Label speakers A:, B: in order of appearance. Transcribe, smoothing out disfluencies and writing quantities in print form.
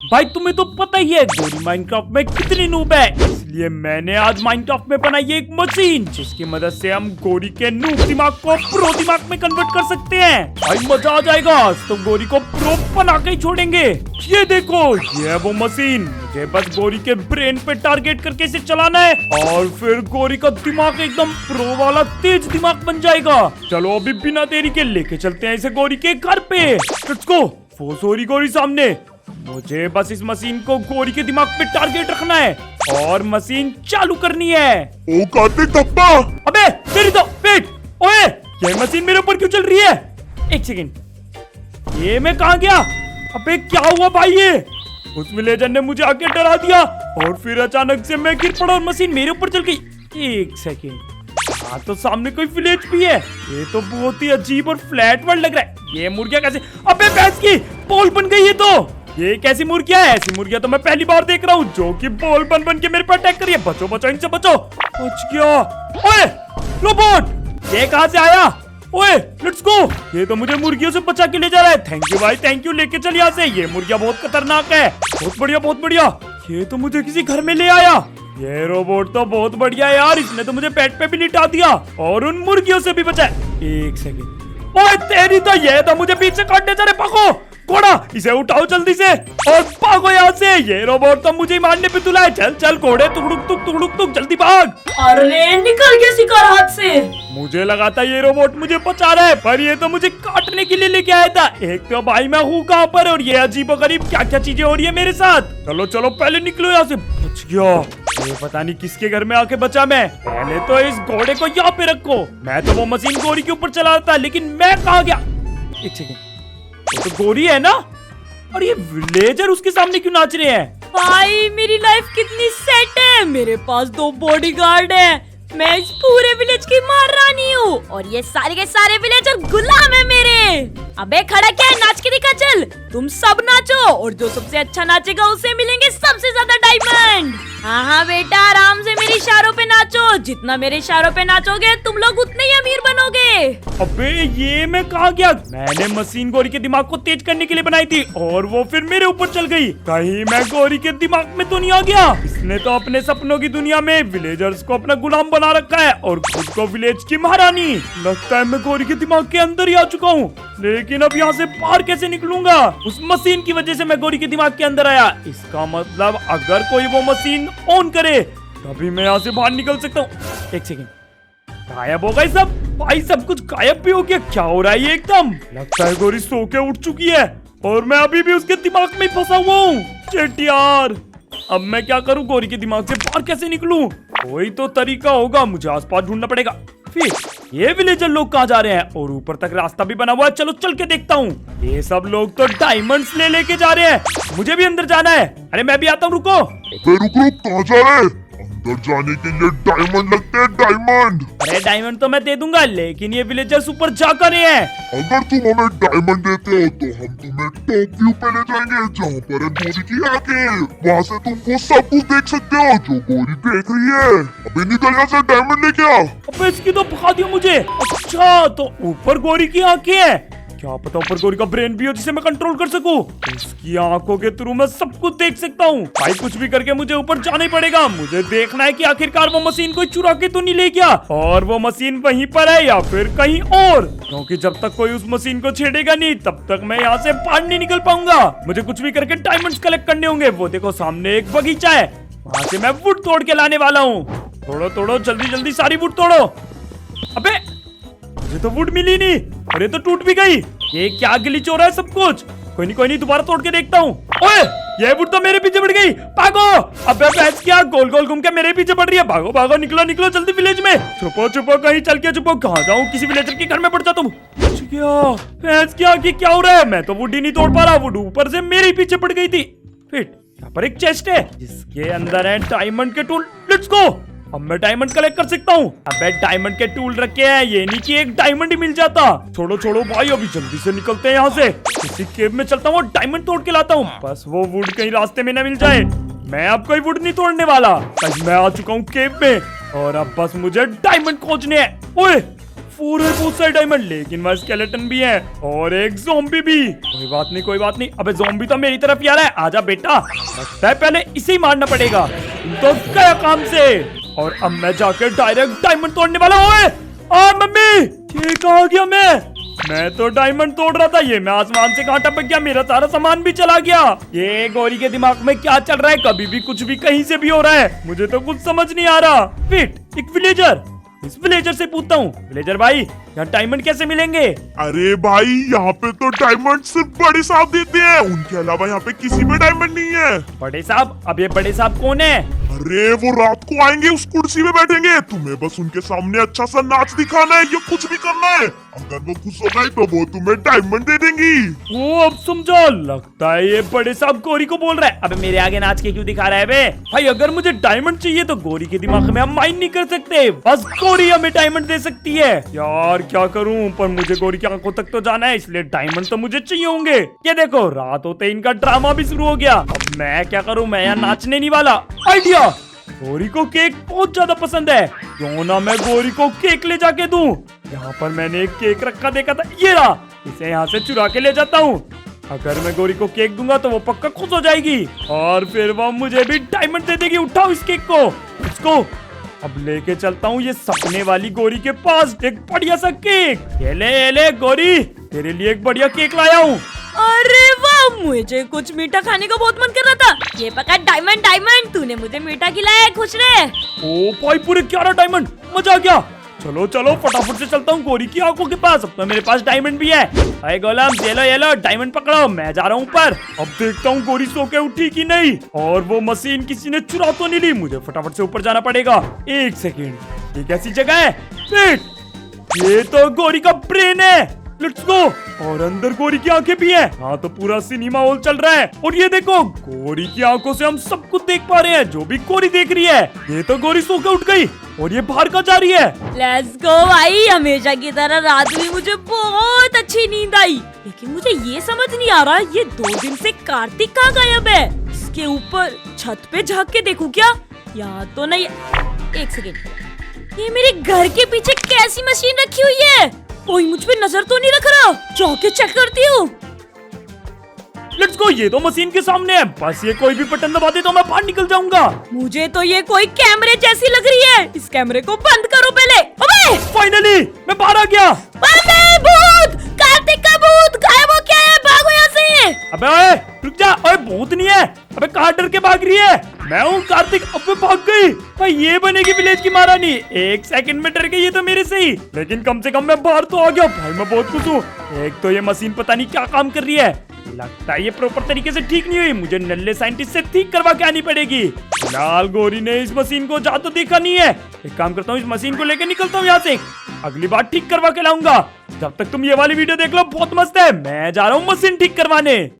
A: भाई तुम्हें तो पता ही है गोरी माइनक्राफ्ट में कितनी नूब है, इसलिए मैंने आज माइनक्राफ्ट में बनाई है एक मशीन जिसकी मदद से हम गोरी के नूब दिमाग को प्रो दिमाग में कन्वर्ट कर सकते हैं। भाई मजा आ जाएगा, आज तो गोरी को प्रो बना के ही छोड़ेंगे। ये देखो, ये है वो मशीन। मुझे बस गोरी के ब्रेन पे टारगेट करके इसे चलाना है और फिर गोरी का दिमाग एकदम प्रो वाला तेज दिमाग बन जाएगा। चलो अभी बिना देरी के लेके चलते हैं इसे गोरी के घर पे। Let's go. वो सॉरी गोरी सामने। मुझे बस इस मशीन को गोरी के दिमाग पे टारगेट रखना है और मशीन चालू करनी है।
B: ओ कार्तिक धप्पा!
A: अबे तेरी तो वेट, ओए ये मशीन मेरे ऊपर क्यों चल रही है? एक सेकंड, ये मैं कहाँ गया? अबे क्या हुआ भाई? ये उस विलेजर ने मुझे आके डरा दिया और फिर अचानक से मैं गिर पड़ा और मशीन मेरे ऊपर चल गई। एक सेकंड, हाँ तो सामने कोई विलेज भी है। ये तो बहुत ही अजीब और फ्लैट वर्ल्ड लग रहा है। ये मुर्गिया कैसे? अबे भैंस की पोल बन गई है। तो ये कैसी मुर्गिया है? ऐसी मुर्गिया तो मैं पहली बार देख रहा हूँ जो कि बॉल बन बन के मेरे पर अटैक कर रही है। बचो बचो, इनसे बचो। बच गया। ओए रोबोट, ये कहाँ से आया? ओए लेट्स गो। ये तो मुझे मुर्गियों से बचा के ले जा रहा है। थैंक यू भाई, थैंक यू। लेके चल यहाँ से। ये मुर्गिया बहुत खतरनाक है। बहुत बढ़िया, बहुत बढ़िया। ये तो मुझे किसी घर में ले आया। ये रोबोट तो बहुत बढ़िया है यार, इसने तो मुझे पेट पे भी लिटा दिया और उन मुर्गियों से भी बचाया। एक सेकंड, ओए तेरी तो, ये तो मुझे पीछे काटने जा रहे। भागो घोड़ा, इसे उठाओ जल्दी से और भागो यहाँ से। ये रोबोट तो मुझे मारने पे तुला है। चल चल घोड़े, तुक तुक जल्दी भाग।
C: अरे निकल गया शिकार हाथ से।
A: मुझे लगा था ये रोबोट मुझे बचा रहा है, पर ये तो मुझे काटने के लिए लेके आया था। एक तो भाई मैं हूँ कहाँ पर और ये अजीबोगरीब क्या क्या चीजें हो रही है मेरे साथ। चलो चलो पहले निकलो यहाँ से। बच गया। ये पता नहीं किसके घर में आके बचा मैं। पहले तो इस घोड़े को यहाँ पे रखो। मैं तो वो मशीन गोरी के ऊपर चला रहा था, लेकिन मैं कहाँ गया? एक सेकंड, तो गोरी है ना? और ये विलेजर उसके सामने क्यों नाच रहे हैं?
C: भाई मेरी लाइफ कितनी सेट है। मेरे पास 2 बॉडीगार्ड हैं। मैं इस पूरे विलेज की महारानी हूँ और ये सारे के सारे विलेजर गुलाम है मेरे। अबे खड़ा क्या है? नाच के दिखा चल। तुम सब नाचो और जो सबसे अच्छा नाचेगा उसे मिलेंगे सबसे ज्यादा डायमंड। हाँ हाँ बेटा, आराम से मेरे इशारों पे नाचो। जितना मेरे इशारों पे नाचोगे तुम लोग उतने ही अमीर बनोगे।
A: अबे ये मैं कहाँ गया? मैंने मशीन गोरी के दिमाग को तेज करने के लिए बनाई थी और वो फिर मेरे ऊपर चल गई। कहीं मैं गोरी के दिमाग में तो नहीं आ गया? इसने तो अपने सपनों की दुनिया में विलेजर्स को अपना गुलाम बना रखा है और खुद को विलेज की महारानी। लगता है मैं गोरी के दिमाग के अंदर ही आ चुका हूँ, लेकिन अब यहाँ से बाहर कैसे निकलूंगा? उस मशीन की वजह से मैं गोरी के दिमाग के अंदर आया। इसका मतलब अगर कोई वो मशीन ऑन करे तभी मैं यहाँ से बाहर निकल सकता हूँ। एक सेकंड, गायब हो गए सब। भाई सब कुछ गायब भी हो गया। क्या हो रहा है ये? एकदम लगता है गोरी सो के उठ चुकी है और मैं अभी भी उसके दिमाग में फंसा हुआ हूँ। शिट यार, अब मैं क्या करूँ? गोरी के दिमाग से बाहर कैसे निकलूं? कोई तो तरीका होगा, मुझे आसपास ढूंढना पड़ेगा। फिर ये विलेजर लोग कहाँ जा रहे हैं? और ऊपर तक रास्ता भी बना हुआ है। चलो चल के देखता हूँ। ये सब लोग तो डायमंड्स लेके जा रहे हैं। मुझे भी अंदर जाना है। अरे मैं भी आता हूँ, रुको।
B: अबे रुक रुक, कहाँ जा रहे हैं? अंदर जाने के लिए डायमंड लगते हैं, डायमंड।
A: अरे डायमंड तो मैं दे दूंगा, लेकिन ये विलेजर्स ऊपर जा कर रहे हैं।
B: अगर तुम हमें डायमंड देते हो तो हम तुम्हें टॉप व्यू पे ले जाएंगे जहाँ पर है गोरी की आंखें। वहाँ से तुम वो सब कुछ देख सकते हो जो गोरी देख रही है। अभी निकल यहाँ से, डायमंड लेके आओ।
A: अबे इसकी तो भगा दिया मुझे। अच्छा तो ऊपर गोरी की आंखें हैं। क्या पता ऊपर गोरी का ब्रेन भी हो जिसे मैं कंट्रोल कर सकूं। इसकी आंखों के थ्रू मैं सब कुछ देख सकता हूँ। भाई कुछ भी करके मुझे ऊपर जाना ही पड़ेगा। मुझे देखना है कि आखिरकार वो मशीन कोई चुरा के तो नहीं ले गया और वो मशीन वहीं पर है या फिर कहीं और, क्योंकि जब तक कोई उस मशीन को छेड़ेगा नहीं तब तक मैं यहाँ से बाहर नहीं निकल पाऊंगा। मुझे कुछ भी करके डायमंड्स कलेक्ट करने होंगे। वो देखो सामने एक बगीचा है, वहाँ से मैं वुड तोड़ के लाने वाला हूँ। तोड़ो तोड़ो जल्दी जल्दी, सारी वुड तोड़ो। अबे मुझे तो वुड मिली नहीं। अरे तो टूट भी गई। ये क्या ग्लिच हो रहा है सब कुछ? कोई नहीं दोबारा तोड़ के देखता हूँ। ओए ये वुड तो मेरे पीछे पड़ गई। भागो। अबे भैंस क्या गोल गोल घूम के मेरे पीछे पड़ रही है? भागो भागो, निकलो निकलो जल्दी विलेज में। छुपो छुपो, कहीं चल के छुपो। कहाँ जाऊँ? किसी विलेजर के घर में पड़ जाता हूँ। भैंस क्या क्या हो रहा है? मैं तो वुड ही नहीं तोड़ पा रहा। वुड ऊपर से मेरे पीछे पड़ गई थी। फिर यहाँ पर एक चेस्ट है जिसके अंदर है डायमंड के टूल। Let's go. अब मैं डायमंड कलेक्ट कर सकता हूँ। अबे डायमंड के टूल रखे हैं, ये नहीं कि एक डायमंड ही मिल जाता। छोड़ो छोड़ो भाई, अभी जल्दी से निकलते हैं यहाँ से। किसी केव में चलता हूँ और डायमंड तोड़ के लाता हूँ। बस वो वुड कहीं रास्ते में न मिल जाए। मैं अब कोई वुड नहीं तोड़ने वाला। बस मैं आ चुका हूँ केव में और अब बस मुझे डायमंड खोजने हैं। ओए 4 है बहुत सारे डायमंड, लेकिन वह स्केलेटन भी है और एक ज़ॉम्बी भी। कोई बात नहीं कोई बात नहीं। अबे ज़ॉम्बी तो मेरी तरफ ही आ रहा है, आजा बेटा। लगता है पहले इसे ही मारना पड़ेगा, तो गया काम से। और अब मैं जाकर डायरेक्ट डायमंड तोड़ने वाला हूँ। मम्मी ये कहाँ गया मैं तो डायमंड तोड़ रहा था, ये मैं आसमान से कहाँ टपक गया, मेरा सारा सामान भी चला गया। ये गौरी के दिमाग में क्या चल रहा है, कभी भी कुछ भी कहीं से भी हो रहा है, मुझे तो कुछ समझ नहीं आ रहा। वेट, एक विलेजर, इस विलेजर से पूछता हूँ। विलेजर भाई यहाँ डायमंड कैसे मिलेंगे?
B: अरे भाई यहाँ पे तो डायमंड सिर्फ बड़े साहब देते हैं, उनके अलावा यहाँ पे किसी में डायमंड नहीं है।
A: बड़े साहब? अब ये बड़े साहब कौन है?
B: अरे वो रात को आएंगे, उस कुर्सी में बैठेंगे, तुम्हें बस उनके सामने अच्छा सा नाच दिखाना है या कुछ भी करना है। अगर वो खुश हो गई तो वो तुम्हें डायमंड दे देंगी।
A: वो अब समझा, लगता है ये बड़े साहब गौरी को बोल रहा है। अबे मेरे आगे नाच के क्यों दिखा रहा है बे? भाई अगर मुझे डायमंड चाहिए तो गौरी के दिमाग में हम माइंड नहीं कर सकते, बस गौरी हमें डायमंड दे सकती है। यार क्या करूं, पर मुझे गौरी की आंखों तक तो जाना है, इसलिए डायमंड तो मुझे चाहिए होंगे। ये देखो रात होते इनका ड्रामा भी शुरू हो गया। अब मैं क्या करूं, मैं यहाँ नाचने नहीं वाला। आइडिया, गौरी को केक बहुत ज्यादा पसंद है, क्यों ना मैं गौरी को केक ले जाके दूं। यहाँ पर मैंने एक केक रखा देखा था, ये रहा, इसे यहाँ से चुरा के ले जाता हूँ। अगर मैं गौरी को केक दूंगा तो वो पक्का खुश हो जाएगी और फिर वो मुझे भी डायमंड दे देगी। उठाओ इस केक को, इसको अब लेके चलता हूँ ये सपने वाली गौरी के पास, एक बढ़िया सा केक। ये ले गौरी, तेरे लिए एक बढ़िया केक लाया हूँ।
C: अरे वाह, मुझे कुछ मीठा खाने का बहुत मन कर रहा था। ये पका डायमंड, डायमंड तूने मुझे मीठा खिलाया, खुश रहे।
A: ओ भाई पूरे 11 डायमंड, मजा आ गया। चलो चलो फटाफट से चलता हूँ गौरी की आंखों के पास, अब तो मेरे पास डायमंड भी है। अरे गोलम ये लो डायमंड पकड़ो, मैं जा रहा हूँ ऊपर। अब देखता हूँ गौरी सो के उठी कि नहीं, और वो मशीन किसी ने चुरा तो नहीं ली। मुझे फटाफट से ऊपर जाना पड़ेगा। एक सेकेंड, ये कैसी जगह है? वेट, ये तो गौरी का ब्रेन है, लेट्स गो। और अंदर गौरी की आंखें भी हैं। हाँ तो पूरा सिनेमा हॉल चल रहा है। और ये देखो गौरी की आंखों से हम सब कुछ देख पा रहे हैं, जो भी गौरी देख रही है। ये तो गौरी सो के उठ गई और ये बाहर का जा रही है।
C: लेट्स गो भाई, हमेशा की तरह रात में मुझे बहुत अच्छी नींद आई, लेकिन मुझे ये समझ नहीं आ रहा ये 2 दिन से कार्तिक कहाँ गायब है। इसके ऊपर छत पे झाँक के देखूं क्या, यहाँ तो नहीं। एक सेकेंड, ये मेरे घर के पीछे कैसी मशीन रखी हुई है, कोई मुझ पे नजर तो नहीं रख रहा, जाके चेक करती हूँ।
A: लेट्स गो, ये तो मशीन के सामने है, बस ये कोई भी बटन दबा दे तो मैं बाहर निकल जाऊंगा।
C: मुझे तो ये कोई कैमरे जैसी लग रही है, इस कैमरे को बंद करो पहले। अबे
A: फाइनली मैं बाहर आ गया।
C: अबे भूत, कार्तिक का भूत गायब हो गया है, भागो यहाँ से।
A: अबे ओए रुक जा, ओए भूत नहीं है। अबे कहाँ डर के भाग रही है? मैं हूँ कार्तिक। अब भाग गई भाई, ये बनेगी विलेज की महारानी। एक सेकंड में डर गई ये तो मेरे से ही, लेकिन कम से कम मैं बाहर तो आ गया भाई, मैं बहुत खुश हूँ। एक तो ये मशीन पता नहीं क्या काम कर रही है, लगता है ये प्रॉपर तरीके से ठीक नहीं हुई, मुझे नल्ले साइंटिस्ट से ठीक करवा के आनी पड़ेगी। फिलहाल गौरी ने इस मशीन को जा तो देखा नहीं है, एक काम करता हूँ इस मशीन को लेकर निकलता हूँ यहाँ से, अगली बार ठीक करवा के लाऊंगा। जब तक तुम ये वाली वीडियो देख लो, बहुत मस्त है। मैं जा रहा हूँ मशीन ठीक करवाने।